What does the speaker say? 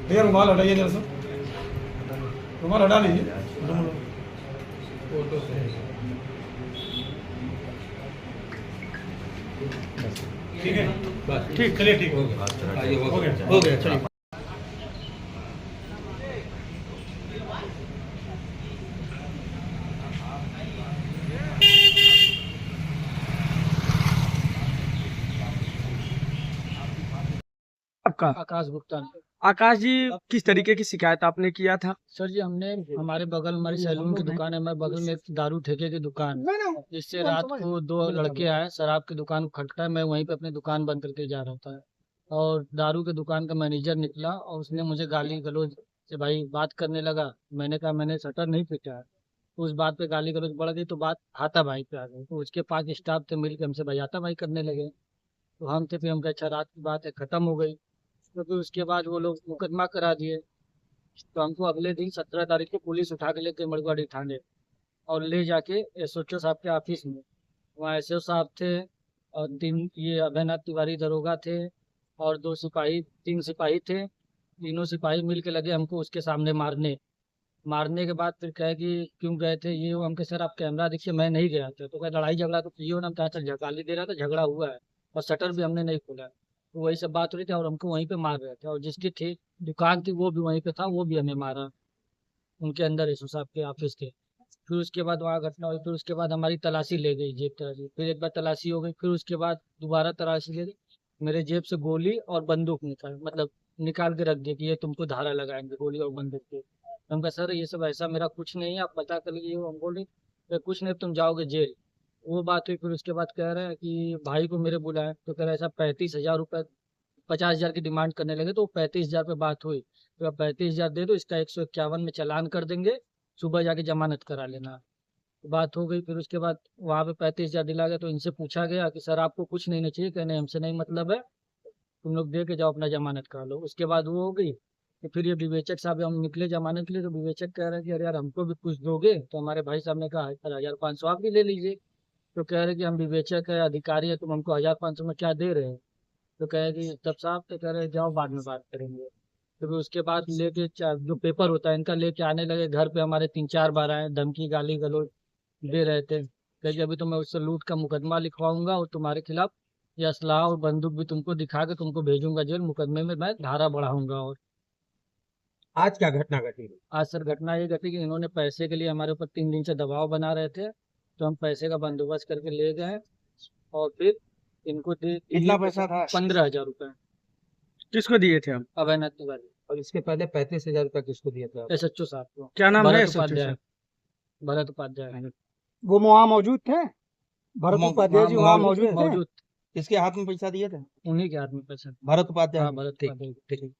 भैया रुमाल हटाइए जरा सा, रुमाल हटा लीजिए। ठीक है, बस ठीक, चलिए ठीक हो गया, हो गया चलिए। आपका आकाश गुप्ता। आकाश जी, किस तरीके की शिकायत आपने किया था? सर जी, हमने हमारे बगल हमारी सैलून की दुकान है, हमारे बगल में एक दारू ठेके की दुकान, जिससे रात को दो लड़के आए, शराब की दुकान को खटखटाया। मैं वहीं पे अपनी दुकान बंद करके जा रहा था और दारू की दुकान का मैनेजर निकला और उसने मुझे गाली गलौज से भाई बात करने लगा। मैंने कहा मैंने शटर नहीं पीटा है। तो उस बात पे गाली गलौज बढ़ गई तो बात हाथापाई पे आ गई। तो उसके 5 स्टाफ थे, मिल के हमसे भाई हाथापाई करने लगे। तो हम थे, फिर हम कहे अच्छा रात की बात है, खत्म हो गई। तो फिर उसके बाद वो लोग मुकदमा करा दिए। तो हमको अगले दिन 17 तारीख को पुलिस उठा के लेके मड़ुआडी थाने और ले जाके एसओचओ साहब के ऑफिस में। वहाँ एसओ साहब थे और 3 ये अभयनाथ तिवारी दरोगा थे और 2 सिपाही, 3 सिपाही थे। तीनों सिपाही मिल के लगे हमको उसके सामने मारने। मारने के बाद फिर कहे कि क्यों गए थे ये वो। हमके सर आप कैमरा देखिए, मैं नहीं गया था। तो कहे लड़ाई झगड़ा तो किए हो ना। हम कहा चल गाली दे रहा था, झगड़ा हुआ है और शटर भी हमने नहीं खोला है। तो वही सब बात हो रही थी और हमको वहीं पे मार रहे थे और जिसकी थी दुकान थी वो भी वहीं पे था, वो भी हमें मारा उनके अंदर एसओ साहब के ऑफिस के। फिर उसके बाद वहाँ घटना हुई। फिर उसके बाद हमारी तलाशी ले गई, जेब तलाशी। फिर एक बार तलाशी हो गई, फिर उसके बाद दोबारा तलाशी ले गई। मेरे जेब से गोली और बंदूक निकाल मतलब निकाल के रख दिया कि ये तुमको धारा लगाएंगे गोली और बंदूक के। हम कहा सर ये सब ऐसा मेरा कुछ नहीं है, आप पता कर लीजिए। हम बोले कुछ नहीं, तुम जाओगे जेल। वो बात हुई। फिर उसके बाद कह रहे हैं कि भाई को मेरे बुलाए। तो कह रहे ऐसा 35,000 रुपये, 50,000 की डिमांड करने लगे। तो 35,000 पे बात हुई। तो आप 35,000 दे दो, इसका 151 में चालान कर देंगे, सुबह जाके जमानत करा लेना। तो बात हो गई। फिर उसके बाद वहाँ पे 35,000 दिला गया। तो इनसे पूछा गया कि सर आपको कुछ नहीं ना चाहिए? कहने हमसे नहीं मतलब है, तुम लोग दे के जाओ अपना जमानत करा लो। उसके बाद वो हो गई। तो फिर ये विवेचक साहब, हम निकले जमानत के लिए। तो विवेचक कह रहे हैं कि अरे यार हमको भी कुछ दोगे? तो हमारे भाई साहब ने कहा 1,500 आप भी ले लीजिए। तो कह रहे कि हम विवेचक है, अधिकारी है, तुम हमको 1,500 में क्या दे रहे हो? तो कहे कि तब साहब तो कह रहे जाओ बाद में बात करेंगे। तो फिर उसके बाद लेके जो पेपर होता है इनका लेके आने लगे घर पे। हमारे 3-4 बार आए, धमकी गाली गलौज दे रहे थे। कहे कि अभी तो मैं उससे लूट का मुकदमा लिखवाऊंगा और तुम्हारे खिलाफ ये असलाह और बंदूक भी तुमको दिखा के तुमको भेजूंगा जेल, मुकदमे में मैं धारा बढ़ाऊंगा। और आज क्या घटना घटी? आज सर घटना ये घटी कि इन्होंने पैसे के लिए हमारे ऊपर 3 दिन से दबाव बना रहे थे। तो हम पैसे का बंदोबस्त करके ले गए और फिर इनको दे कितना पैसा था? 15,000 रुपये। किसको दिए थे हम? अभयनाथ तिवारी, और इसके पहले 35,000 रुपया किसको दिए थे आप? एसएचओ साहब को। क्या नाम है भरत एसएचओ उपाध्याय, साहब? भरत उपाध्याय। वो वहाँ मौजूद थे? भरत उपाध्याय जी वहाँ मौजूद थे? मौजूद किसके हाथ में पैसा दिए थे? उन्हीं के हाथ में पैसा। भरत उपाध्याय। हाँ, भरत ठीक उपाध्याय। ठीक।